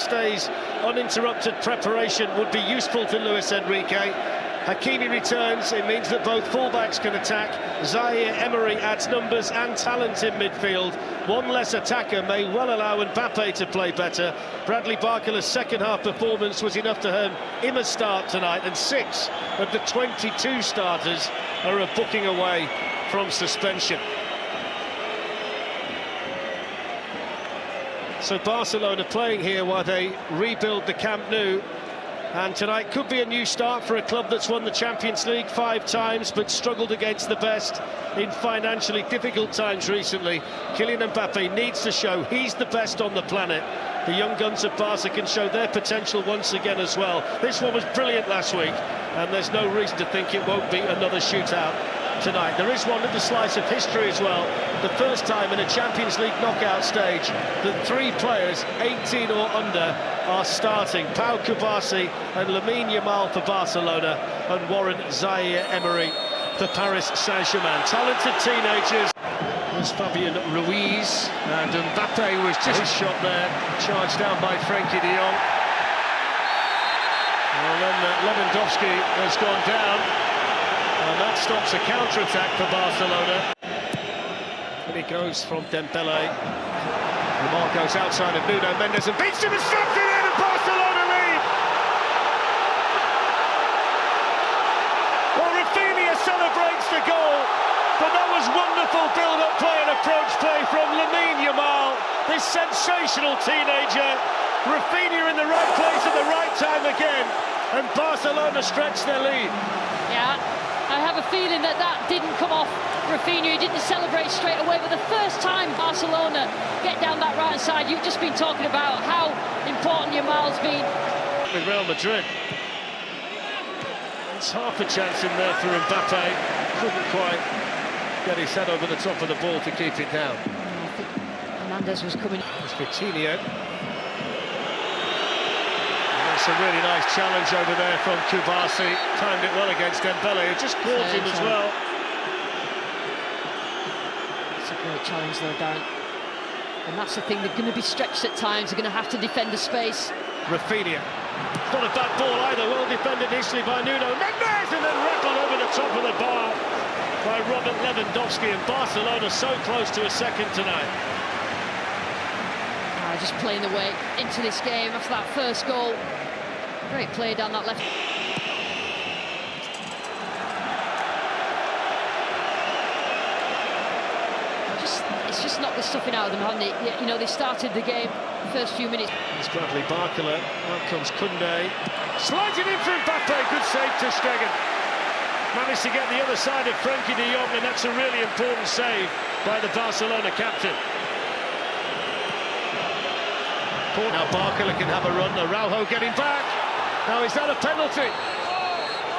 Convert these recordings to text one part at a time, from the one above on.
this day's uninterrupted preparation would be useful to Luis Enrique. Hakimi returns, it means that both fullbacks can attack. Zaire Emery adds numbers and talent in midfield. One less attacker may well allow Mbappe to play better. Bradley Barcola's second-half performance was enough to earn him a start tonight, and 6 of the 22 starters are a booking away from suspension. So Barcelona playing here while they rebuild the Camp Nou. And tonight could be a new start for a club that's won the Champions League 5 times but struggled against the best in financially difficult times recently. Kylian Mbappe needs to show he's the best on the planet. The young guns of Barca can show their potential once again as well. This one was brilliant last week, and there's no reason to think it won't be another shootout tonight. There is one little slice of history as well. The first time in a Champions League knockout stage that 3 players 18 or under are starting. Pau Kubasi and Lamine Yamal for Barcelona, and Warren Zaire-Emery for Paris Saint-Germain. Talented teenagers. There's Fabian Ruiz, and Mbappe was just shot there, charged down by Frenkie de Jong. Well, then Lewandowski has gone down, and that stops a counter-attack for Barcelona. And he goes from Dembele. The ball goes outside of Nuno Mendes and beats him and straps it in, and Barcelona lead! Well, Rafinha celebrates the goal, but that was wonderful build-up play and approach play from Lamine Yamal, this sensational teenager. Rafinha in the right place at the right time again, and Barcelona stretch their lead. Yeah, I have a feeling that didn't come off Rafinha. He didn't celebrate straight away, but the first time Barcelona get down that right side, you've just been talking about how important Yamal's been. With Real Madrid, it's half a chance in there for Mbappe. Couldn't quite get his head over the top of the ball to keep it down. I think Hernandez was coming. It's Coutinho. That's a really nice challenge over there from Kubasi. Timed it well against Dembele, who just caught him as well. It's a great challenge though, Darren. And that's the thing, they're going to be stretched at times, they're going to have to defend the space. Rafinha. Not a bad ball either, well defended initially by Nuno Mendes, and then rattled over the top of the bar by Robert Lewandowski, and Barcelona so close to a second tonight. Just playing the way into this game after that first goal. Great play down that left. It's just not the stuffing out of them, haven't they? You know, they started the game the first few minutes. It's Bradley Barcola. Out comes Koundé. Slides it in for Mbappe. Good save to Stegen. Managed to get the other side of Frenkie de Jong, and that's a really important save by the Barcelona captain. Now Barcola can have a run. Araujo getting back. Now, is that a penalty?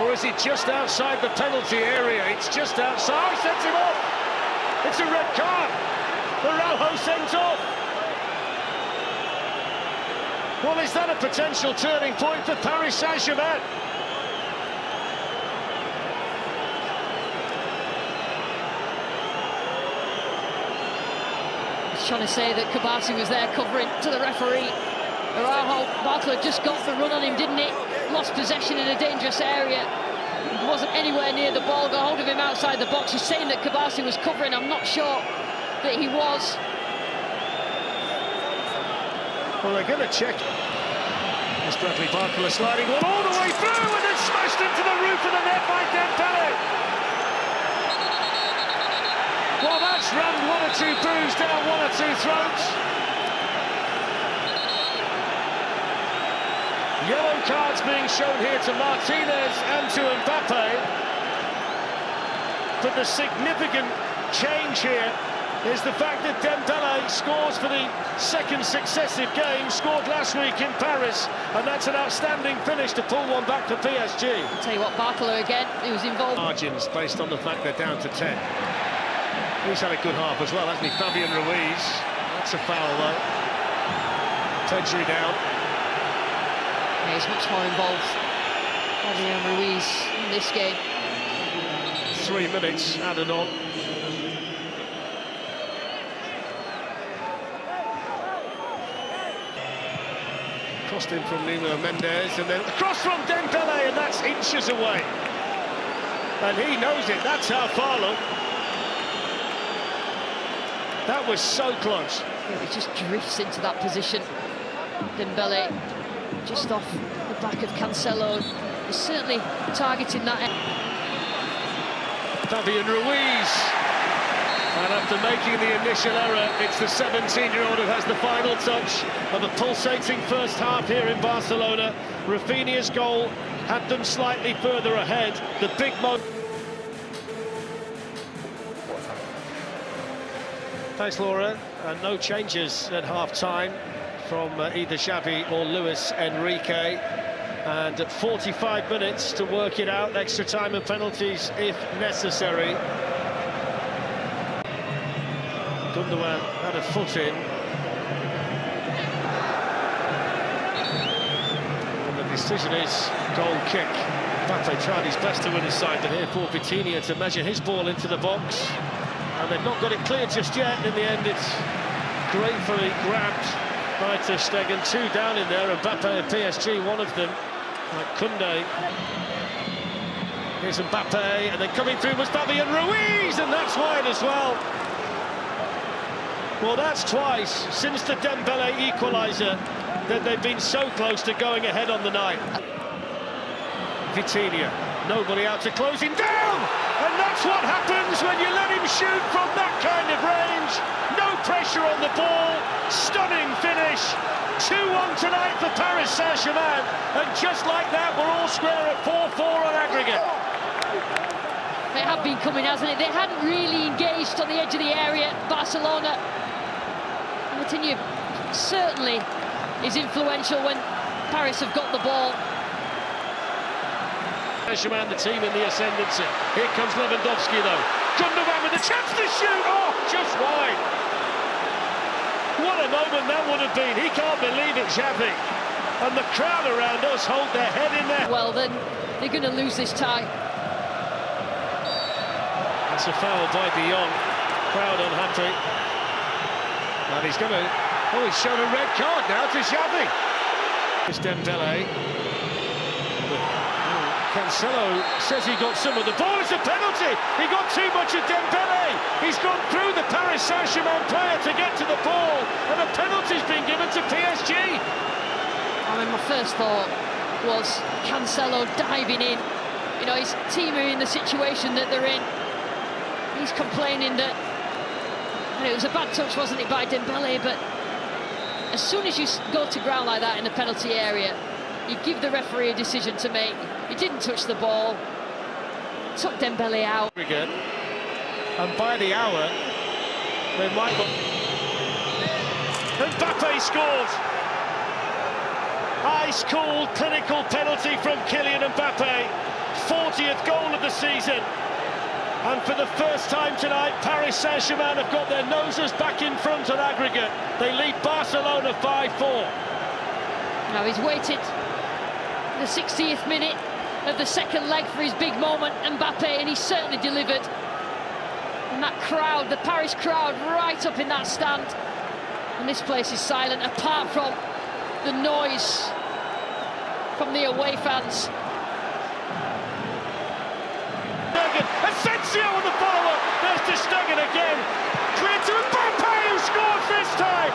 Or is he just outside the penalty area? It's just outside. Sends him off. It's a red card. Araujo sent off. Well, is that a potential turning point for Paris Saint-Germain? Trying to say that Kubasi was there covering to the referee. Araujo, Barcola just got the run on him, didn't he? Lost possession in a dangerous area. He wasn't anywhere near the ball, got hold of him outside the box. He's saying that Kubasi was covering. I'm not sure that he was. Well, they're going to check. There's Bradley Barcola sliding one all the way through, and then smashed into the roof of the net by Dembele. Well, that's rammed 1 or 2 boos down 1 or 2 throats. Yellow cards being shown here to Martinez and to Mbappe. But the significant change here is the fact that Dembele scores for the second successive game, scored last week in Paris, and that's an outstanding finish to pull one back for PSG. I'll tell you what, Barcola again, he was involved. Margins based on the fact they're down to 10. He's had a good half as well, hasn't he? Fabian Ruiz. That's a foul, though. Pedri down. Yeah, he's much more involved, Fabian Ruiz, in this game. 3 minutes added on. Crossed in from Nuno Mendes, and then across from Dembele, and that's inches away. And he knows it, that's how far, look. That was so close. Yeah, he just drifts into that position. Dembele, just off the back of Cancelo. He's certainly targeting that. Fabian Ruiz. And after making the initial error, it's the 17-year-old who has the final touch of a pulsating first half here in Barcelona. Rafinha's goal had them slightly further ahead. The big moment. Thanks, Laura. No changes at half-time from either Xavi or Luis Enrique. And at 45 minutes to work it out, extra time and penalties if necessary. Gundogan had a foot in. And the decision is goal kick. Mbappe tried his best to win his side. Here for Vitinha to measure his ball into the box. And they've not got it cleared just yet. In the end, it's gratefully grabbed by Ter Stegen. Two down in there. Mbappe and PSG, one of them. Like Koundé. Here's Mbappe, and then coming through was Fabian Ruiz, and that's wide as well. Well, that's twice since the Dembele equaliser that they've been so close to going ahead on the night. Vitinha, nobody out to close him down, and that's what happens when you let him shoot from that kind of range. No pressure on the ball, stunning finish. 2-1 tonight for Paris Saint-Germain, and just like that, we're all square at 4-4 on aggregate. It had been coming, hasn't it? They hadn't really engaged on the edge of the area, Barcelona. Vitinha certainly is influential when Paris have got the ball. Saint-Germain, the team in the ascendancy. Here comes Lewandowski, though. Gundogan with a chance to shoot. Oh, just wide. What a moment that would have been. He can't believe it, Xavi. And the crowd around us hold their head in there. Well, then they're going to lose this tie. That's a foul by De Jong. Crowd unhappy. And he's going to... Oh, he's shown a red card now to Xavi. It's Dembele. Cancelo says he got some of the ball. It's a penalty. He got too much of Dembele. He's gone through the Paris Saint-Germain player to get to the ball, and a penalty's been given to PSG. I mean, my first thought was Cancelo diving in. You know, his team are in the situation that they're in. He's complaining that, you know, it was a bad touch, wasn't it, by Dembele, but as soon as you go to ground like that in the penalty area, you give the referee a decision to make. He didn't touch the ball, took Dembele out. And by the hour, they might go. Mbappe scores! Ice-cold, clinical penalty from Kylian Mbappe. 40th goal of the season. And for the first time tonight, Paris Saint-Germain have got their noses back in front on aggregate. They lead Barcelona 5-4. Now he's waited the 60th minute of the second leg for his big moment, Mbappe, and he certainly delivered. And that crowd, the Paris crowd, right up in that stand. And this place is silent, apart from the noise from the away fans. Asensio on the follow-up. There's Ter Stegen again. Clear to Mbappe, who scores this time.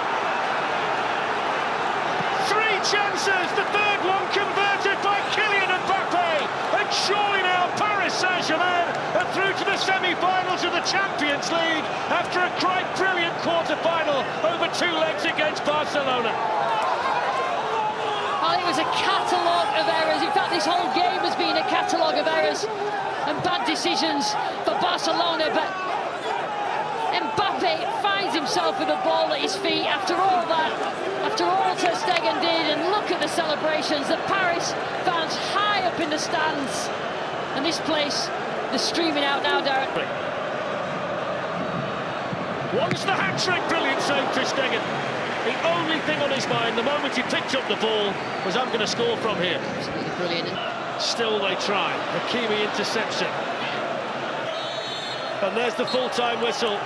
3 chances, the third one converted by Kylian Mbappe. And surely now Paris Saint-Germain are through to the semi-finals of the Champions League after a quite brilliant quarter-final over 2 legs against Barcelona. Oh, it was a catalogue of errors. In fact, this whole game has been a catalogue of errors and bad decisions for Barcelona, but Mbappe finds himself with the ball at his feet after all that, after all Ter Stegen did, and look at the celebrations. The Paris fans high up in the stands, and this place, they're streaming out now, Darren. Wants the hat-trick, brilliant save, Ter Stegen. The only thing on his mind, the moment he picked up the ball, was I'm going to score from here. Absolutely brilliant. Still they try. Hakimi interception. And there's the full-time whistle.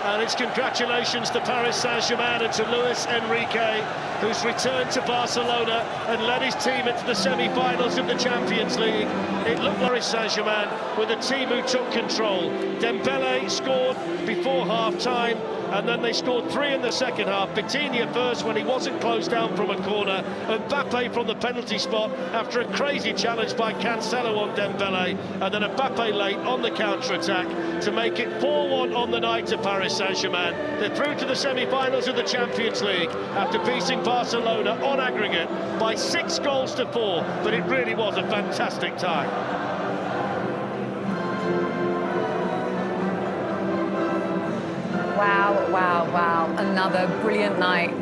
And it's congratulations to Paris Saint-Germain and to Luis Enrique, who's returned to Barcelona and led his team into the semi-finals of the Champions League. It looked like Paris Saint-Germain with a team who took control. Dembele scored before half-time, and then they scored 3 in the second half. Vitinha first when he wasn't closed down from a corner, and Mbappe from the penalty spot after a crazy challenge by Cancelo on Dembele, and then Mbappe late on the counter-attack to make it 4-1 on the night to Paris Saint-Germain. They're through to the semi-finals of the Champions League after beating Barcelona on aggregate by 6 goals to 4, but it really was a fantastic time. Wow, wow, wow. Another brilliant night.